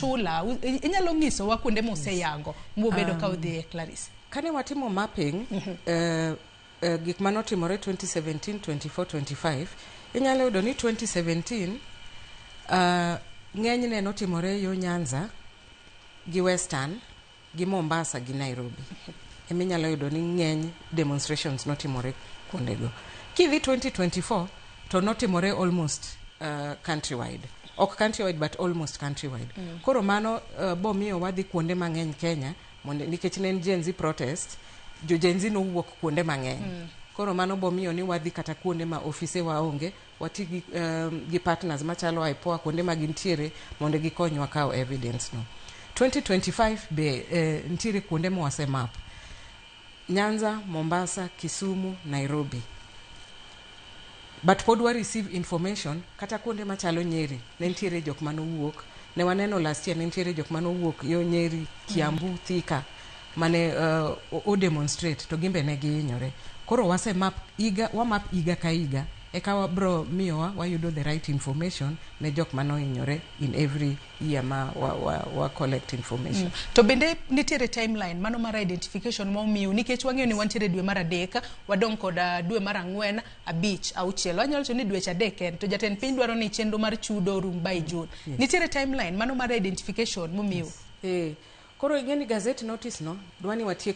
chula inyalo ngiso wa kuonde mose yango mubedo ka udhi Claris. Kane watimo mapping gik manotimore 2017, 24, 25 inyalo yudo ni 2017 ng'enyne notimore yo Nyanza gi Western gi Mombasa gi Nairobi. Inyalo yudo ni ng'eny demonstrations notimore kuondego. Kidhi 2024 to notimore almost countrywide. Ok countrywide but almost countrywide. Koro mano bomiyo wadhi kuonde mang'eny Kenya mondo nikech ne Gen Z protest, jo Gen Z no wuok kuonde mang'eny. Koro mano bomiyo ni wadhi kata kuonde ma ofise waonge, wati gi partners machalo IPOA kuonde ma gintiere mondo gikonywa kawo evidence no. 2025 be ntiere kuonde mwase map. Nyanza, Mombasa, Kisumu, Nairobi. But pod wa receive information kata kuonde machalo Nyeri ne ntiere jok manowuok. Ne waneno last year ne ntiere jok manowuok yo Nyeri, Kiambu, Thika mane o demonstrate to gimbe ne gihinyore. Koro wase map iga ka iga eka wabro miyowa wayudo the right information ne jok manohinyore in every year ma wa collect information. To bende nitiere timeline mano mar identification ma omiyo nikech wang'eyo ni wantiere dwe mar 3 wadong kod dwe mar 4 5 6 wanyalo to ni dweche 3 to jatend piny dwaro ni chenro mar chudo rum by June. Nitiere timeline mano mar identification momiyo. Koro ing'eni gazette notice no dwani watiek